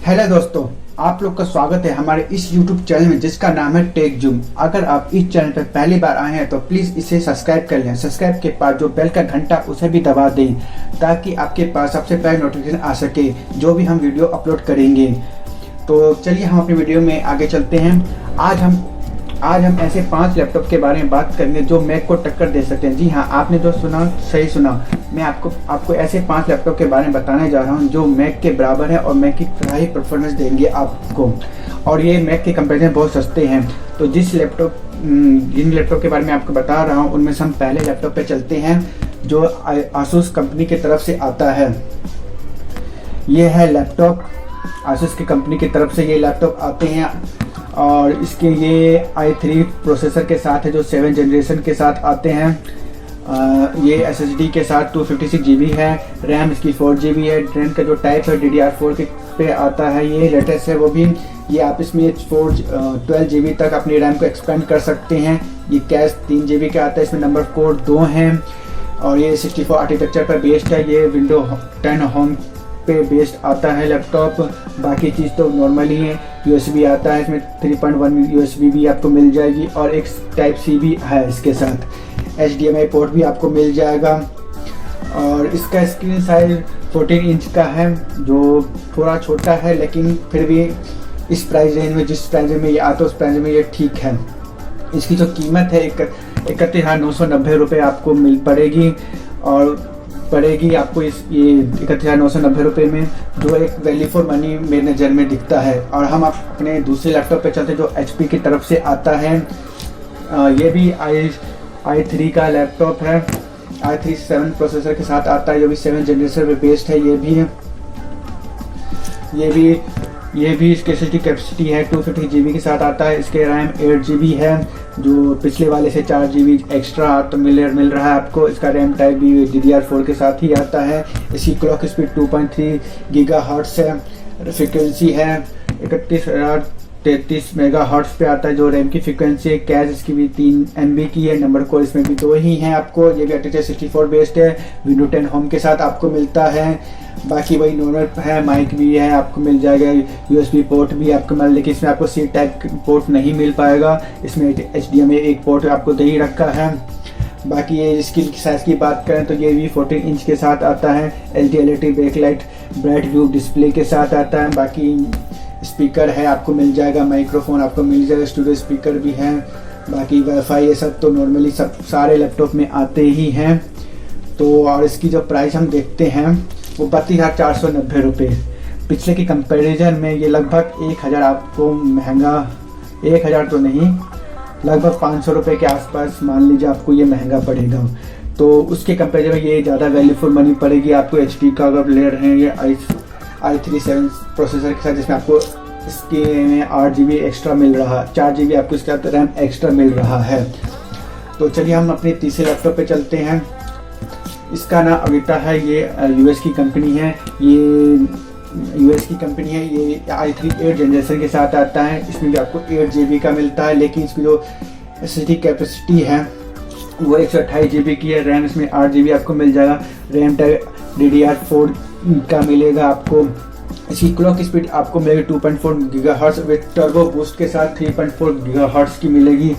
Hello दोस्तों, आप लोग का स्वागत है हमारे इस YouTube चैनल में जिसका नाम है टेक जूम। अगर आप इस चैनल पर पहली बार आए हैं तो प्लीज़ इसे सब्सक्राइब कर लें। सब्सक्राइब के पास जो बेल का घंटा उसे भी दबा दें ताकि आपके पास सबसे पहले नोटिफिकेशन आ सके जो भी हम वीडियो अपलोड करेंगे। तो चलिए हम अपनी वीडियो में आगे चलते हैं। आज हम ऐसे 5 लैपटॉप के बारे में बात करेंगे जो मैक को टक्कर दे सकते हैं। जी हाँ, आपने जो सुना सही सुना। मैं आपको ऐसे 5 लैपटॉप के बारे में बताने जा रहा हूँ जो मैक के बराबर है और मैक की हाई परफॉर्मेंस देंगे आपको, और ये मैक के कंपेरिजन बहुत सस्ते हैं। तो जिन लैपटॉप के बारे में आपको बता रहा हूँ उनमें से हम पहले लैपटॉप पे चलते हैं जो आसूस कंपनी की तरफ से आता है। ये है लैपटॉप आसूस की कंपनी की तरफ से ये लैपटॉप आते हैं और इसके ये i3 प्रोसेसर के साथ है जो 7 जनरेशन के साथ आते हैं। ये SSD के साथ 256 GB है, रैम इसकी 4 GB है। रैम का जो टाइप है DDR4 के पे आता है, ये लेटेस्ट है वो भी। ये आप इसमें 12 GB तक अपनी रैम को एक्सपेंड कर सकते हैं। ये कैश 3 GB का आता है, इसमें नंबर कोड 2 हैं और ये 64 आर्किटेक्चर पर बेस्ड है। ये विंडो 10 होम पे बेस्ड आता है लैपटॉप। बाकी चीज़ तो नॉर्मल ही है। USB आता है इसमें, 3.1 USB भी आपको मिल जाएगी और एक टाइप C भी है इसके साथ। HDMI पोर्ट भी आपको मिल जाएगा और इसका स्क्रीन साइज 14 इंच का है जो थोड़ा छोटा है, लेकिन फिर भी इस प्राइस रेंज में, जिस प्राइस में ये आता है उस प्राइस में ये ठीक है। इसकी जो कीमत है 31,990 रुपये आपको मिल पड़ेगी आपको ये 31,990 रुपये में, जो एक वैल्यू फॉर मनी मेरे नज़र में दिखता है। और हम अपने दूसरे लैपटॉप पे चलते हैं जो HP की तरफ से आता है। ये भी i3 का लैपटॉप है, i3 7 प्रोसेसर के साथ आता है जो भी 7 जनरेशन पे बेस्ड है। ये भी इसकी SSD कैपेसिटी है 250 GB के साथ आता है। इसके रैम 8 GB है जो पिछले वाले से 4 GB एक्स्ट्रा तो मिल रहा है आपको। इसका रैम टाइप भी DDR4 के साथ ही आता है। इसकी क्लॉक स्पीड 2.3 GHz है। फ्रिक्वेंसी है 31,033 MHz पे आता है जो रैम की फ्रिक्वेंसी है। कैश इसकी भी 3 MB की है, नंबर कोड इसमें भी 2 ही हैं आपको। ये भी आर्किटेक्चर 64 बेस्ड है, विंडो 10 होम के साथ आपको मिलता है। बाकी वही नॉर्मल है, माइक भी है आपको मिल जाएगा, USB पोर्ट भी आपको मिल, लेकिन इसमें आपको C टाइप पोर्ट नहीं मिल पाएगा। इसमें HDMI एक पोर्ट आपको दे ही रखा है। बाकी ये इसकी साइज़ की बात करें तो ये भी 14 इंच के साथ आता है। LED backlight bright view display के साथ आता है। बाकी स्पीकर है आपको मिल जाएगा, माइक्रोफोन आपको मिल जाएगा, स्टूडियो स्पीकर भी है। बाकी वाईफाई ये सब तो नॉर्मली सब सारे लैपटॉप में आते ही हैं। तो और इसकी जो प्राइस हम देखते हैं वो 32,490 रुपये। पिछले के कंपैरिजन में ये लगभग 1,000 आपको महंगा, 1,000 तो नहीं, लगभग 500 रुपये के आसपास मान लीजिए आपको ये महंगा पड़ेगा। तो उसके कंपैरिजन में ये ज़्यादा वैल्यू फॉर मनी पड़ेगी आपको। HP का अगर ले रहे हैं ये i3 7 प्रोसेसर के साथ, जिसमें आपको इसके में 8 GB एक्स्ट्रा मिल रहा है, 4 GB आपको इसके साथ रैम एक्स्ट्रा मिल रहा है। तो चलिए हम अपने तीसरे लैपटॉप पे चलते हैं। इसका नाम अविटा है। ये US की कंपनी है। ये i3 8 जनरेशन के साथ आता है। इसमें भी आपको 8 GB का मिलता है, लेकिन इसकी जो SSD कैपेसिटी है वो 128 GB की है। रैम इसमें 8 GB आपको मिल जाएगा। रैम टाइप DDR4 का मिलेगा आपको। इसकी क्लॉक स्पीड आपको मिलेगी 2.4 GHz विद टर्बो बूस्ट के साथ 3.4 GHz की मिलेगी।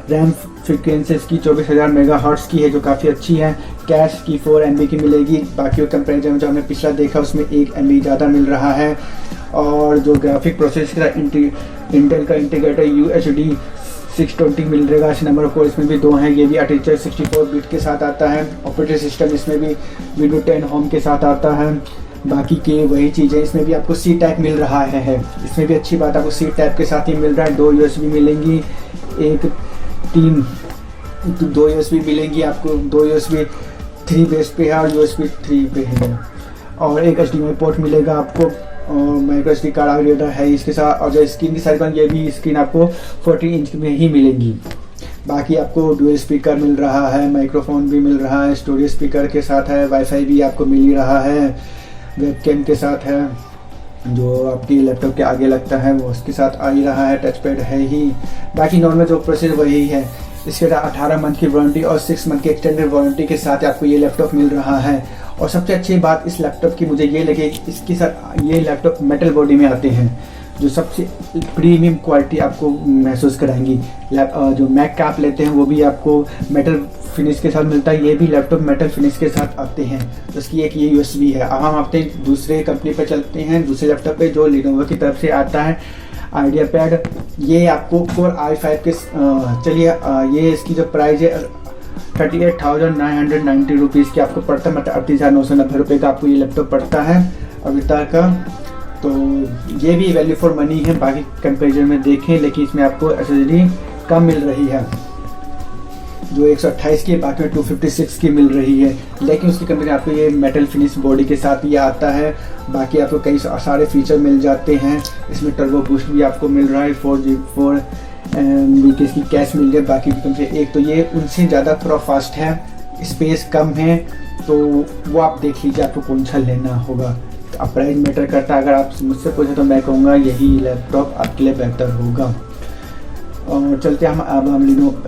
रैम फ्रिक्वेंसी इसकी 24,000 MHz की है जो काफ़ी अच्छी है। कैश की 4 MB की मिलेगी। बाकी कंपेरिजन में जो हमने पिछला देखा उसमें 1 MB ज़्यादा मिल रहा है। और जो ग्राफिक प्रोसेसर का इंटेल का इंटीग्रेटेड UHD 620 मिल रहेगा। इस नंबर कोड इसमें भी 2 हैं। ये भी आर्किटेक्चर 64 बिट के साथ आता है। ऑपरेटिंग सिस्टम इसमें भी विंडो 10 होम के साथ आता है। बाकी के वही चीज़ें, इसमें भी आपको C टाइप मिल रहा है। इसमें भी अच्छी बात, आपको C टाइप के साथ ही मिल रहा है। 2 USB मिलेंगी, 2 USB मिलेंगी आपको। 2 USB 3 बेस पे है और USB 3 पे है। और एक HDMI पोर्ट मिलेगा आपको और माइक्रो SD कार्ड रीडर है इसके साथ। और जो स्क्रीन की साइज ये भी स्क्रीन आपको 14 इंच में ही मिलेंगी। बाकी आपको डुअल स्पीकर मिल रहा है, माइक्रोफोन भी मिल रहा है, स्टूडियो स्पीकर के साथ है, वाईफाई भी आपको मिल ही रहा है, वेबकैम के साथ है जो आपकी लैपटॉप के आगे लगता है वो उसके साथ आ ही रहा है। टच पैड है ही। बाकी नॉर्मल जो प्रोसेसर वही है। इसके 18 मंथ की वारंटी और 6 मंथ की एक्सटेंडेड वारंटी के साथ आपको ये लैपटॉप मिल रहा है। और सबसे अच्छी बात इस लैपटॉप की मुझे ये लगे कि इसके साथ ये लैपटॉप मेटल बॉडी में आते हैं, जो सबसे प्रीमियम क्वालिटी आपको महसूस कराएंगी। जो मैक का आप लेते हैं वो भी आपको मेटल फिनिश के साथ मिलता है, ये भी लैपटॉप मेटल फिनिश के साथ आते हैं। तो इसकी एक ये USB है। अब हम अपने दूसरे कंपनी पर चलते हैं, दूसरे लैपटॉप पे जो लिनोवो की तरफ से आता है आइडिया पैड। ये आपको Core i5 के चलिए ये इसकी जो प्राइस है 38,990 रुपीज़ की आपको पड़ता है, मतलब 38,990 रुपये का आपको ये लैपटॉप पड़ता है अविता का। तो ये भी वैल्यू फॉर मनी है बाकी कंपेरिजन में देखें, लेकिन इसमें आपको SSD कम मिल रही है, जो 128 की बाकी में 256 की मिल रही है, लेकिन उसकी कंपनी आपको ये मेटल फिनिश बॉडी के साथ ये आता है। बाकी आपको कई सारे फीचर मिल जाते हैं, इसमें टर्बो बूस्ट भी आपको मिल रहा है, 4 MB की इसकी कैश मिल जाए। बाकी की कंपनी एक तो ये उनसे ज़्यादा थोड़ा फास्ट है, स्पेस कम है, तो वो आप देख लीजिए आपको कौन सा लेना होगा। तो अब प्राइस मैटर करता है, अगर आप मुझसे पूछे तो मैं कहूँगा यही लैपटॉप आपके लिए बेहतर होगा। और चलते हम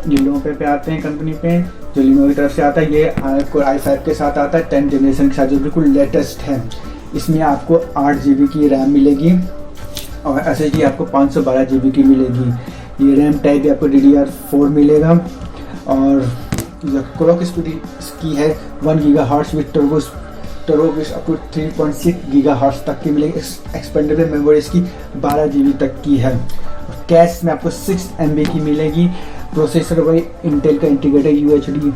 लिनोवो पे आते हैं कंपनी पे, जो लिनोवो की तरफ से आता है। ये Core i5 के साथ आता है 10 जनरेशन के साथ, जो बिल्कुल लेटेस्ट है। इसमें आपको 8 GB की रैम मिलेगी और SSD आपको 512 GB की मिलेगी। ये रैम टाइप आपको DDR4 मिलेगा और जो क्लॉक स्पीड इसकी है 1 GHz with turbo up to 3.6 GHz तक की मिलेगी। एक्सपेंडेबल मेमोरी इसकी 12 GB तक की है। कैश में आपको 6 MB की मिलेगी। प्रोसेसर वही इंटेल का इंटीग्रेटेड UHD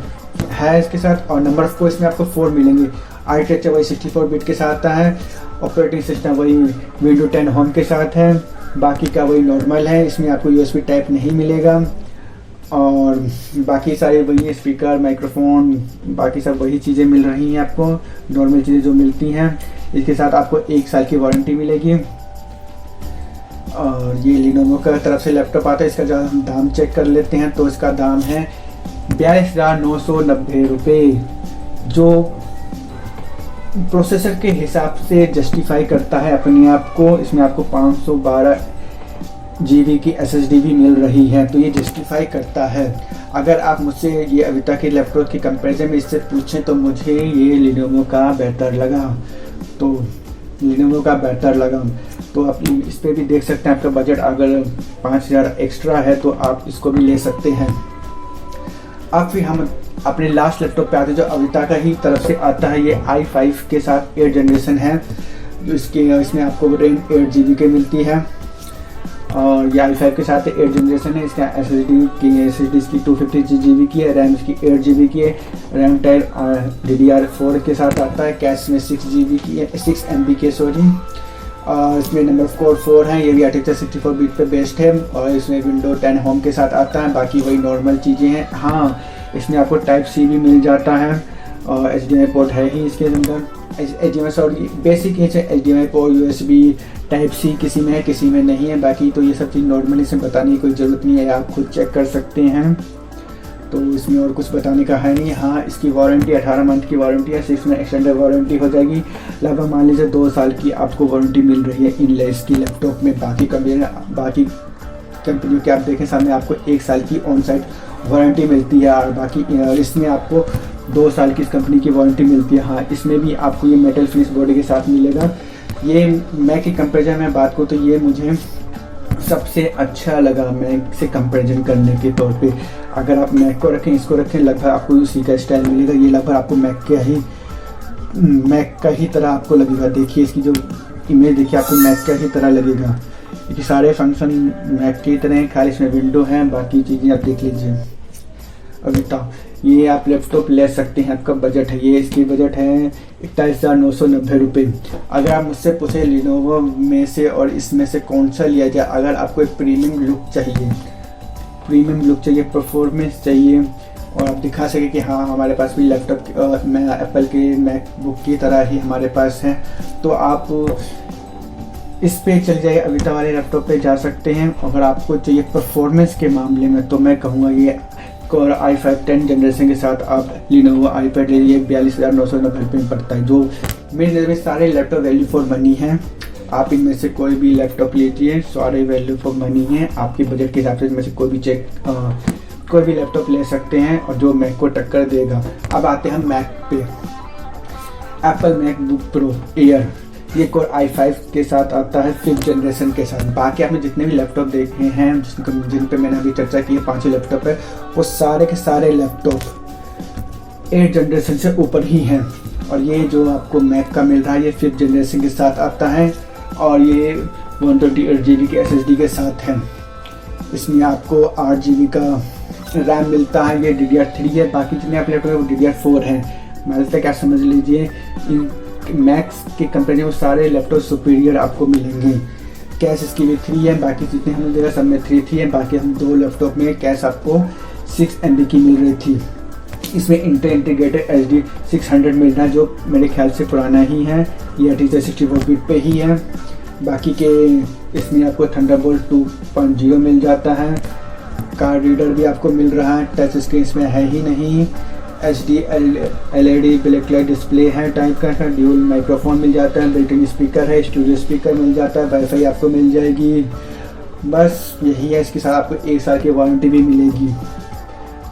है इसके साथ, और नंबर ऑफ कोर इसमें आपको 4 मिलेंगे। आर्किटेक्चर वही 64 बिट के साथ आता है। ऑपरेटिंग सिस्टम वही Windows 10 होम के साथ है, बाकी का वही नॉर्मल है। इसमें आपको USB टाइप नहीं मिलेगा और बाकी सारे वही स्पीकर, माइक्रोफोन, बाकी सब वही चीज़ें मिल रही हैं आपको, नॉर्मल चीज़ें जो मिलती हैं। इसके साथ आपको 1 साल की वारंटी मिलेगी। और ये लिनोवो का तरफ से लैपटॉप आता है। इसका जब हम दाम चेक कर लेते हैं तो इसका दाम है 42,990 रुपये, जो प्रोसेसर के हिसाब से जस्टिफाई करता है अपने आप को। इसमें आपको 512 GB की SSD भी मिल रही है, तो ये जस्टिफाई करता है। अगर आप मुझसे ये अविता के लैपटॉप की कंपैरिजन में इससे पूछें तो मुझे ये लिनोवो का बेहतर लगा, तो आप इस पर भी देख सकते हैं। आपका बजट अगर 5,000 एक्स्ट्रा है तो आप इसको भी ले सकते हैं। अब फिर हम अपने लास्ट लैपटॉप पे आते हैं, जो अविता का ही तरफ से आता है। ये i5 के साथ 8 जनरेशन है, जो इसमें आपको रैम 8 GB की मिलती है और ये i5 के साथ 8 जनरेशन है। इसका SSD इसकी 256 GB की है, रैम इसकी 8 GB की है। रैम टाइप DDR4 के साथ आता है। कैश में 6 GB की है, 6 MB की सॉरी। और इसमें नंबर ऑफ कोर 4 है, ये भी आर्किटेक्चर 64 बिट पे बेस्ड है और इसमें Windows 10 होम के साथ आता है। बाकी वही नॉर्मल चीज़ें हैं। हाँ, इसमें आपको Type-C भी मिल जाता है और HDMI पोर्ट है ही इसके अंदर। HDMI और बेसिक है HDMI पोर्ट, USB Type-C किसी में है किसी में नहीं है। बाकी तो ये सब चीज़ नॉर्मली इसमें बताने की कोई ज़रूरत नहीं है, आप खुद चेक कर सकते हैं। तो इसमें और कुछ बताने का है नहीं। हाँ, इसकी वारंटी 18 मंथ की वारंटी है, 6 में एक्सटेंडेड वारंटी हो जाएगी। लगभग मान लीजिए 2 साल की आपको वारंटी मिल रही है इनलेस की लैपटॉप में। बाकी कंपनियों के आप देखें सामने आपको 1 साल की ऑन साइट वारंटी मिलती है और बाकी इसमें आपको 2 साल की इस कंपनी की वारंटी मिलती है। हाँ, इसमें भी आपको ये मेटल फिनिश बॉडी के साथ मिलेगा। ये मैक की कंपेरिजन में बात करूँ तो ये मुझे सबसे अच्छा लगा मैक से कंपैरिजन करने के तौर पे। अगर आप मैक को रखें इसको रखें, लगभग आपको उसी का स्टाइल मिलेगा। ये लगभग आपको मैक का ही तरह आपको लगेगा। देखिए इसकी जो इमेज देखिए, आपको मैक का ही तरह लगेगा, क्योंकि सारे फंक्शन मैक की तरह हैं, खाली इसमें विंडो है, बाकी चीज़ें आप देख लीजिए। अब बताओ, ये आप लैपटॉप ले सकते हैं। आपका बजट है, ये इसकी बजट है 41,990 रुपये। अगर आप मुझसे पूछे लिनोवो में से और इसमें से कौन सा लिया जाए, अगर आपको एक प्रीमियम लुक चाहिए, परफॉर्मेंस चाहिए और आप दिखा सके कि हाँ हमारे पास भी लैपटॉप मैं एप्पल के मैकबुक की तरह ही हमारे पास है, तो आप इस पे चल जाइए, अविता वाले लैपटॉप पे जा सकते हैं। अगर आपको चाहिए परफॉर्मेंस के मामले में तो मैं कहूँगा ये Core i5 10 जनरेशन के साथ आप लिनोवो iPad ले लीजिए। 42,990 रुपये में पड़ता है, जो मेरे नज़र में सारे लैपटॉप वैल्यू फॉर मनी हैं। आप इनमें से कोई भी लैपटॉप लीजिए, सारे वैल्यू फॉर मनी हैं। आपके बजट के हिसाब से इनमें से कोई भी लैपटॉप ले सकते हैं और जो मैक को टक्कर देगा। अब आते हैं मैक पे। एप्पल मैकबुक प्रो एयर, ये कोर i5 के साथ आता है 5th जनरेशन के साथ। बाकी आपने जितने भी लैपटॉप देखे हैं जिन पे मैंने अभी चर्चा की है, 5 लैपटॉप है, वो सारे के सारे लैपटॉप 8th जनरेशन से ऊपर ही हैं। और ये जो आपको मैक का मिल रहा है ये 5th जनरेशन के साथ आता है और ये 128 GB के SSD के साथ है। इसमें आपको 8 GB का रैम मिलता है, ये DDR3 है। बाकी जितने आप लैपटॉप है वो DDR4 है। मतलब क्या समझ लीजिए, इन मैक्स के कंपेरिजन में सारे लैपटॉप सुपीरियर आपको मिलेंगे। कैश इसकी भी 3 है, बाकी जितने हमने देखा सब में 3 है। बाकी हम 2 लैपटॉप में कैश आपको 6 MB की मिल रही थी। इसमें इंटीग्रेटेड HD 600 मिल रहा है, जो मेरे ख्याल से पुराना ही है, ये टीचर 64 बिट पे ही है। बाकी के इसमें आपको थंडरबोल्ट 2.0 मिल जाता है। कार्ड रीडर भी आपको मिल रहा है, टच स्क्रीन इसमें है ही नहीं। HD LED black light display है टाइप का, ड्यूल माइक्रोफोन मिल जाता है, बिल्ट इन स्पीकर है, स्टूडियो स्पीकर मिल जाता है, वाईफाई आपको मिल जाएगी। बस यही है, इसके साथ आपको 1 साल की वारंटी भी मिलेगी।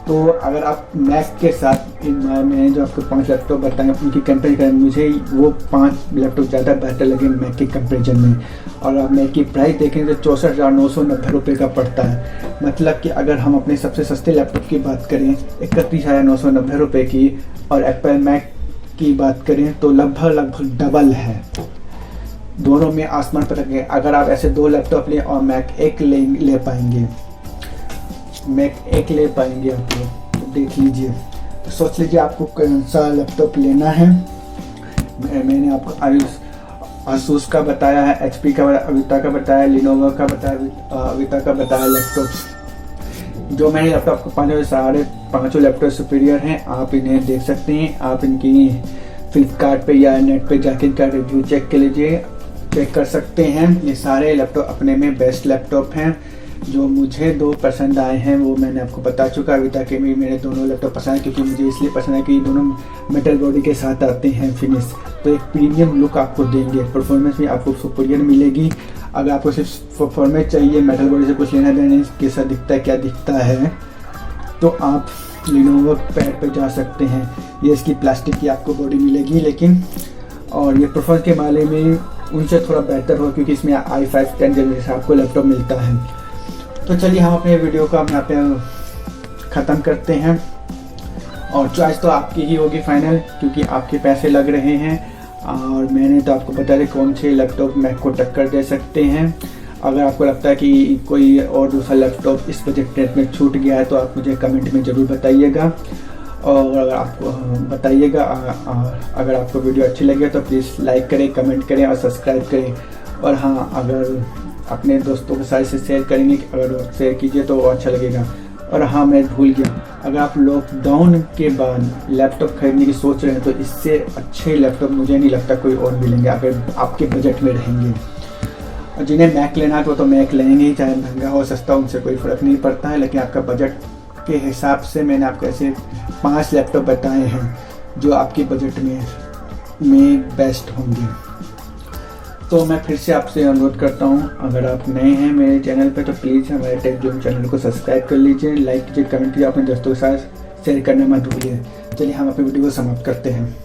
तो अगर आप मैक के साथ मैंने जो आपको 5 लैपटॉप बताए उनकी कंपेयर करें, मुझे वो 5 लैपटॉप ज़्यादा बेहतर लगे मैक के कंपेरिजन में। और आप मैक की प्राइस देखें तो 64,990 रुपये का पड़ता है। मतलब कि अगर हम अपने सबसे सस्ते लैपटॉप की बात करें 31,990 रुपये की, और एप्पल मैक की बात करें तो लगभग डबल है। दोनों में आसमान पर रखें। अगर आप ऐसे 2 लैपटॉप लें और मैक एक ले पाएंगे, मैक एक ले पाएंगे आप लोग, तो देख लीजिए, तो सोच लीजिए आपको कौन सा लैपटॉप लेना है। मैंने आपको आसूस का बताया है, HP का अविता का बताया, लिनोवो का बताया, अविता का बताया लैपटॉप्स। जो मैंने लैपटॉप आपको 5 लैपटॉप सुपीरियर हैं, आप इन्हें देख सकते हैं। आप इनकी फ्लिपकार्ट पे या नेट पे जाके इनका रिव्यू चेक कर सकते हैं। ये सारे लैपटॉप अपने में बेस्ट लैपटॉप हैं। जो मुझे 2 पसंद आए हैं वो मैंने आपको बता चुका। अविता के भी मेरे दोनों लैपटॉप पसंद है, क्योंकि मुझे इसलिए पसंद है कि दोनों मेटल बॉडी के साथ आते हैं फिनिश, तो एक प्रीमियम लुक आपको देंगे। परफॉर्मेंस भी आपको सुपीरियर मिलेगी। अगर आपको सिर्फ परफॉर्मेंस चाहिए, मेटल बॉडी से कुछ लेना देना कैसा दिखता है क्या दिखता है, तो आप लिनोवो पैड पर जा सकते हैं। ये इसकी प्लास्टिक की आपको बॉडी मिलेगी, लेकिन और ये परफॉर्मेंस के मामले में उनसे थोड़ा बेहतर हो, क्योंकि इसमें i5 10 जनरेशन आपको लैपटॉप मिलता है। तो चलिए हम अपने वीडियो को यहाँ पे ख़त्म करते हैं। और चॉइस तो आपकी ही होगी फाइनल, क्योंकि आपके पैसे लग रहे हैं। और मैंने तो आपको बता दिया कौन से लैपटॉप मैक को टक्कर दे सकते हैं। अगर आपको लगता है कि कोई और दूसरा लैपटॉप इस बजट रेट में छूट गया है, तो आप मुझे कमेंट में ज़रूर बताइएगा। और अगर आपको बताइएगा, अगर आपको वीडियो अच्छी लगे तो प्लीज़ लाइक करें, कमेंट करें और सब्सक्राइब करें। और हाँ, अगर अपने दोस्तों के साथ से शेयर करेंगे, अगर शेयर कीजिए तो अच्छा लगेगा। और हाँ, मैं भूल गया, अगर आप लॉकडाउन के बाद लैपटॉप खरीदने की सोच रहे हैं तो इससे अच्छे लैपटॉप मुझे नहीं लगता कोई और मिलेंगे, अगर आपके बजट में रहेंगे। और जिन्हें मैक लेना है वो तो मैक लेंगे ही, चाहे महंगा हो सस्ता हो, उनसे कोई फ़र्क नहीं पड़ता है। लेकिन आपका बजट के हिसाब से मैंने आपको ऐसे 5 लैपटॉप बताए हैं जो आपके बजट में बेस्ट होंगे। तो मैं फिर से आपसे अनुरोध करता हूँ, अगर आप नए हैं मेरे चैनल पे तो प्लीज़ हमारे टेक जूम चैनल को सब्सक्राइब कर लीजिए, लाइक कीजिए, कमेंट कीजिए, अपने दोस्तों के साथ शेयर करना मत भूलिए। चलिए हम अपनी वीडियो को समाप्त करते हैं।